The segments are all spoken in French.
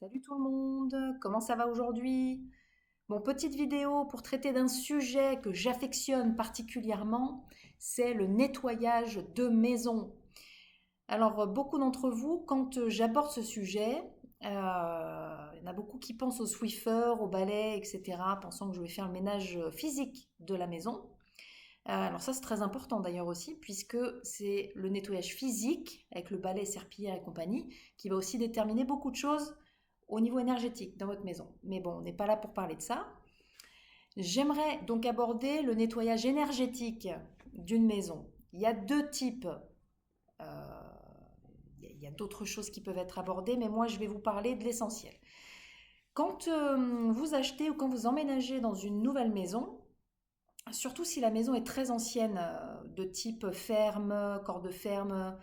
Salut tout le monde, comment ça va aujourd'hui? Bon, petite vidéo pour traiter d'un sujet que j'affectionne particulièrement, c'est le nettoyage de maison. Alors, beaucoup d'entre vous, quand j'aborde ce sujet, il y en a beaucoup qui pensent au Swiffer, au balai, etc., pensant que je vais faire le ménage physique de la maison. Alors ça, c'est très important d'ailleurs aussi, puisque c'est le nettoyage physique, avec le balai, serpillière et compagnie, qui va aussi déterminer beaucoup de choses au niveau énergétique dans votre maison. Mais bon, on n'est pas là pour parler de ça. J'aimerais donc aborder le nettoyage énergétique d'une maison. Il y a deux types. Euh, il y a d'autres choses qui peuvent être abordées, mais moi je vais vous parler de l'essentiel. Quand vous achetez ou quand vous emménagez dans une nouvelle maison, surtout si la maison est très ancienne, de type ferme, corps de ferme,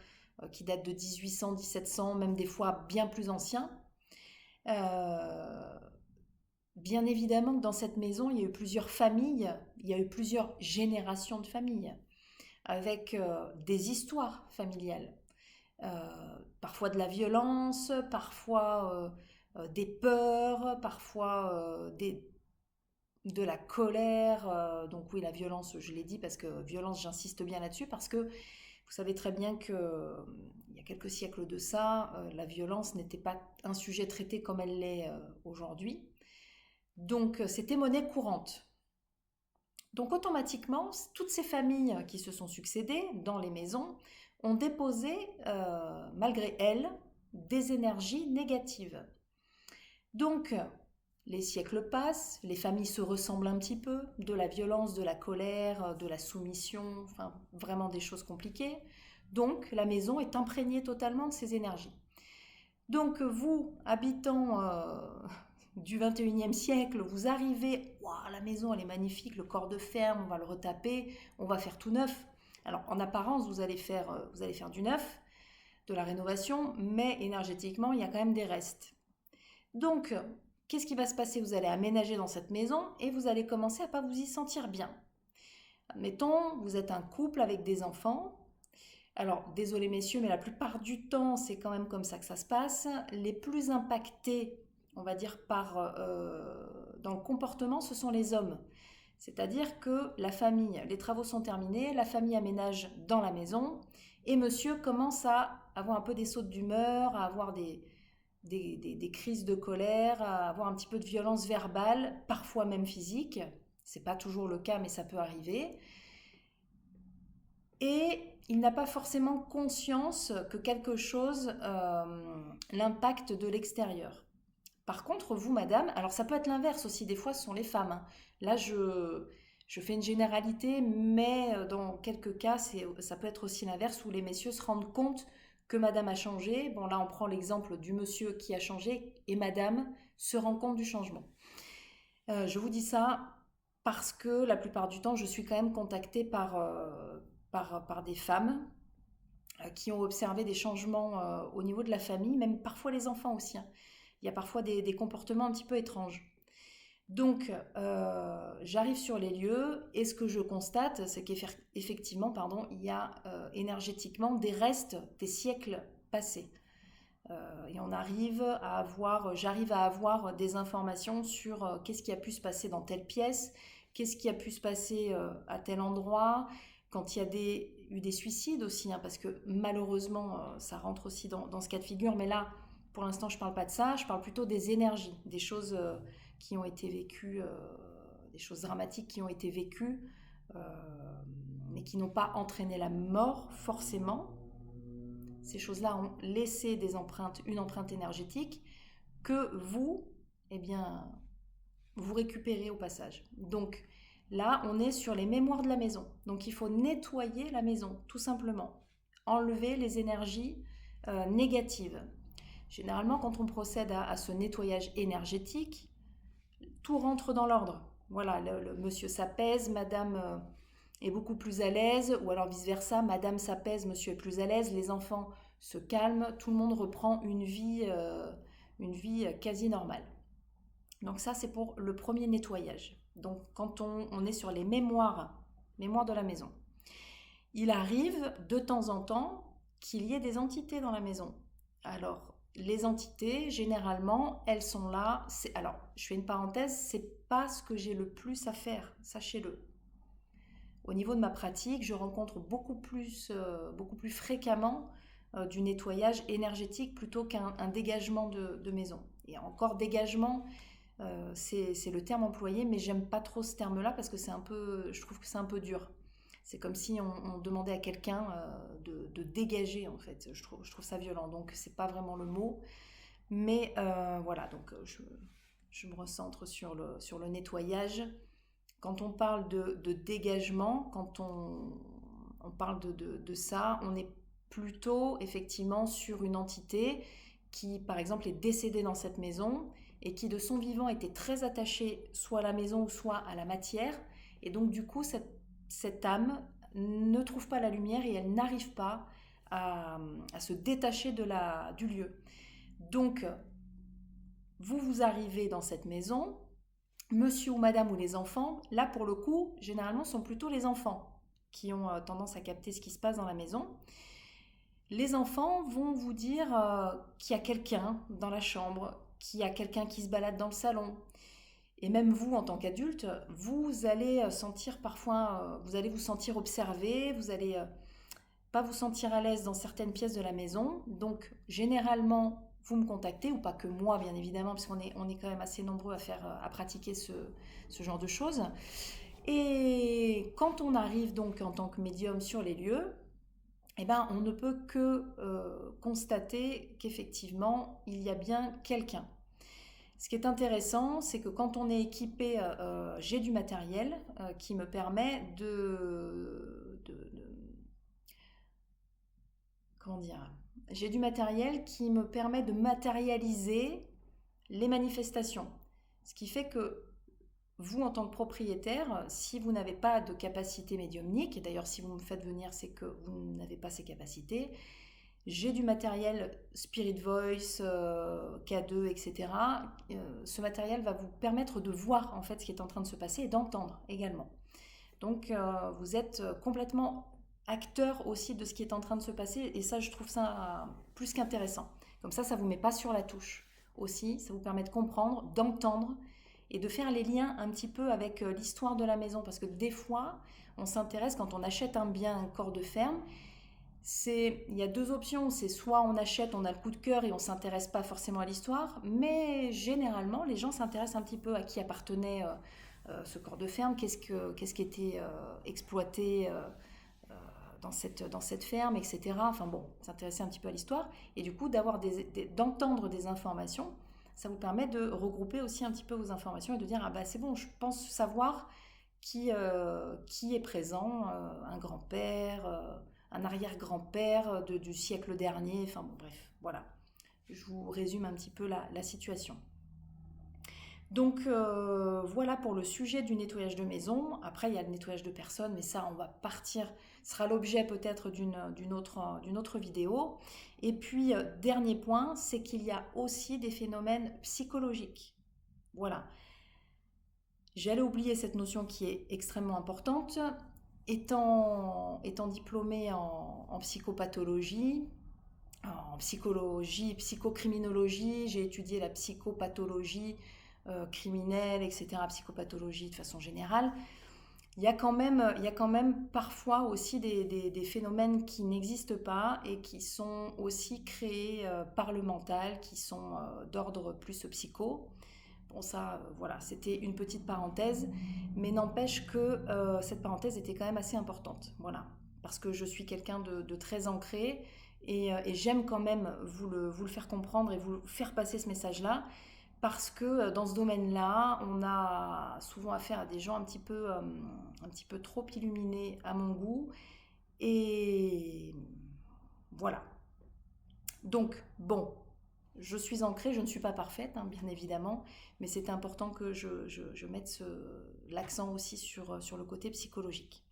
qui date de 1800, 1700, même des fois bien plus ancien, euh, bien évidemment que dans cette maison, il y a eu plusieurs familles, il y a eu plusieurs générations de familles, avec des histoires familiales. Parfois de la violence, parfois des peurs, parfois de la colère. Donc oui, la violence, je l'ai dit, parce que violence, j'insiste bien là-dessus, parce que vous savez très bien que il y a quelques siècles de ça, la violence n'était pas un sujet traité comme elle l'est aujourd'hui. Donc c'était monnaie courante. Donc automatiquement, toutes ces familles qui se sont succédées dans les maisons ont déposé, malgré elles, des énergies négatives. Donc les siècles passent, les familles se ressemblent un petit peu, de la violence, de la colère, de la soumission, enfin vraiment des choses compliquées. Donc la maison est imprégnée totalement de ces énergies. Donc vous, habitants du 21e siècle, vous arrivez, waouh, la maison elle est magnifique, le corps de ferme, on va le retaper, on va faire tout neuf. Alors en apparence, vous allez faire du neuf, de la rénovation, mais énergétiquement, il y a quand même des restes. Donc, qu'est-ce qui va se passer? Vous allez aménager dans cette maison et vous allez commencer à ne pas vous y sentir bien. Mettons, vous êtes un couple avec des enfants. Alors, désolé messieurs, mais la plupart du temps, c'est quand même comme ça que ça se passe. Les plus impactés, on va dire, dans le comportement, ce sont les hommes. C'est-à-dire que la famille, les travaux sont terminés, la famille aménage dans la maison, et monsieur commence à avoir un peu des sautes d'humeur, à avoir des crises de colère, à avoir un petit peu de violence verbale, parfois même physique. C'est pas toujours le cas, mais ça peut arriver. Et il n'a pas forcément conscience que quelque chose l'impacte de l'extérieur. Par contre, vous, madame, alors ça peut être l'inverse aussi, des fois ce sont les femmes, hein. Là, je fais une généralité, mais dans quelques cas, ça peut être aussi l'inverse où les messieurs se rendent compte que madame a changé. Bon, là, on prend l'exemple du monsieur qui a changé et madame se rend compte du changement. Je vous dis ça parce que la plupart du temps, je suis quand même contactée par des femmes qui ont observé des changements au niveau de la famille, même parfois les enfants aussi, hein. Il y a parfois des comportements un petit peu étranges. Donc, j'arrive sur les lieux et ce que je constate, c'est qu'effectivement, pardon, il y a énergétiquement des restes des siècles passés. Et j'arrive à avoir des informations sur qu'est-ce qui a pu se passer dans telle pièce, qu'est-ce qui a pu se passer à tel endroit, quand il y a eu des suicides aussi, hein, parce que malheureusement, ça rentre aussi dans ce cas de figure, mais là, pour l'instant, je ne parle pas de ça, je parle plutôt des énergies, des choses qui ont été vécues, des choses dramatiques qui ont été vécues, euh, mais qui n'ont pas entraîné la mort forcément. Ces choses-là ont laissé une empreinte énergétique que vous, eh bien, vous récupérez au passage. Donc là, on est sur les mémoires de la maison. Donc il faut nettoyer la maison, tout simplement. Enlever les énergies négatives. Généralement, quand on procède à ce nettoyage énergétique, tout rentre dans l'ordre. Voilà, le monsieur s'apaise, madame est beaucoup plus à l'aise, ou alors vice-versa, madame s'apaise, monsieur est plus à l'aise, les enfants se calment, tout le monde reprend une vie quasi normale. Donc ça, c'est pour le premier nettoyage. Donc quand on est sur les mémoires de la maison. Il arrive de temps en temps qu'il y ait des entités dans la maison. Alors les entités, généralement, elles sont là. Alors, je fais une parenthèse, c'est pas ce que j'ai le plus à faire, sachez-le. Au niveau de ma pratique, je rencontre beaucoup plus fréquemment du nettoyage énergétique plutôt qu'un dégagement de maison. Et encore dégagement, c'est le terme employé, mais j'aime pas trop ce terme-là parce que je trouve que c'est un peu dur. C'est comme si on demandait à quelqu'un de dégager, en fait. Je trouve ça violent, donc c'est pas vraiment le mot. Mais voilà, donc je me recentre sur le nettoyage. Quand on parle de dégagement, quand on parle de ça, on est plutôt effectivement sur une entité qui, par exemple, est décédée dans cette maison et qui, de son vivant, était très attachée soit à la maison ou soit à la matière. Et donc, du coup, cette âme ne trouve pas la lumière et elle n'arrive pas à se détacher du lieu. Donc, vous arrivez dans cette maison, monsieur ou madame ou les enfants, là pour le coup, généralement sont plutôt les enfants qui ont tendance à capter ce qui se passe dans la maison. Les enfants vont vous dire qu'il y a quelqu'un dans la chambre, qu'il y a quelqu'un qui se balade dans le salon. Et même vous, en tant qu'adulte, vous allez sentir parfois, vous allez vous sentir observé, vous allez pas vous sentir à l'aise dans certaines pièces de la maison. Donc, généralement, vous me contactez, ou pas que moi, bien évidemment, parce on est quand même assez nombreux à pratiquer ce genre de choses. Et quand on arrive donc en tant que médium sur les lieux, eh ben, on ne peut que constater qu'effectivement, il y a bien quelqu'un. Ce qui est intéressant, c'est que quand on est équipé, j'ai du matériel qui me permet comment dire, j'ai du matériel qui me permet de matérialiser les manifestations. Ce qui fait que vous, en tant que propriétaire, si vous n'avez pas de capacité médiumnique, et d'ailleurs si vous me faites venir, c'est que vous n'avez pas ces capacités, j'ai du matériel Spirit Voice, K2, etc. Ce matériel va vous permettre de voir en fait ce qui est en train de se passer et d'entendre également. Donc vous êtes complètement acteur aussi de ce qui est en train de se passer et ça je trouve ça plus qu'intéressant. Comme ça vous met pas sur la touche aussi, ça vous permet de comprendre, d'entendre et de faire les liens un petit peu avec l'histoire de la maison parce que des fois on s'intéresse quand on achète un bien, un corps de ferme. Il y a deux options, c'est soit on achète, on a le coup de cœur et on s'intéresse pas forcément à l'histoire, mais généralement les gens s'intéressent un petit peu à qui appartenait ce corps de ferme, qu'est-ce qui était exploité dans cette ferme, etc. Enfin bon, s'intéresser un petit peu à l'histoire et du coup d'entendre des informations, ça vous permet de regrouper aussi un petit peu vos informations et de dire ah bah c'est bon, je pense savoir qui est présent, un grand-père, un arrière-grand-père du siècle dernier, enfin bon, bref, voilà. Je vous résume un petit peu la situation. Donc voilà pour le sujet du nettoyage de maison. Après, il y a le nettoyage de personnes, mais ça, on va partir, ce sera l'objet peut-être d'une autre vidéo. Et puis, dernier point, c'est qu'il y a aussi des phénomènes psychologiques. Voilà. J'allais oublier cette notion qui est extrêmement importante. Étant diplômée en psychopathologie, en psychologie, psychocriminologie, j'ai étudié la psychopathologie criminelle, etc., psychopathologie de façon générale. Il y a quand même parfois aussi des phénomènes qui n'existent pas et qui sont aussi créés par le mental, qui sont d'ordre plus psycho. Bon ça, voilà, c'était une petite parenthèse, mais n'empêche que cette parenthèse était quand même assez importante, voilà, parce que je suis quelqu'un de très ancré et j'aime quand même vous le faire comprendre et vous faire passer ce message-là, parce que dans ce domaine-là, on a souvent affaire à des gens un petit peu trop illuminés à mon goût, et voilà. Donc, bon, je suis ancrée, je ne suis pas parfaite, hein, bien évidemment, mais c'est important que je mette l'accent aussi sur le côté psychologique.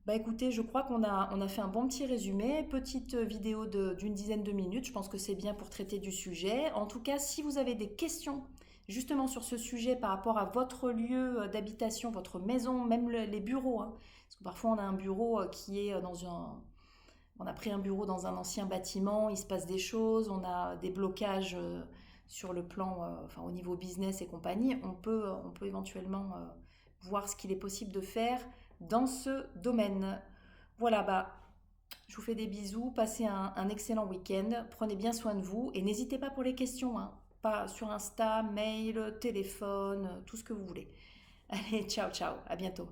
Bah écoutez, je crois qu'on a fait un bon petit résumé, petite vidéo d'une dizaine de minutes, je pense que c'est bien pour traiter du sujet. En tout cas, si vous avez des questions justement sur ce sujet par rapport à votre lieu d'habitation, votre maison, même les bureaux, hein, parce que parfois on a un bureau qui est On a pris un bureau dans un ancien bâtiment, il se passe des choses, on a des blocages sur le plan, enfin au niveau business et compagnie. On peut éventuellement voir ce qu'il est possible de faire dans ce domaine. Voilà, bah, je vous fais des bisous, passez un excellent week-end, prenez bien soin de vous et n'hésitez pas pour les questions, hein. Pas sur Insta, mail, téléphone, tout ce que vous voulez. Allez, ciao ciao, à bientôt.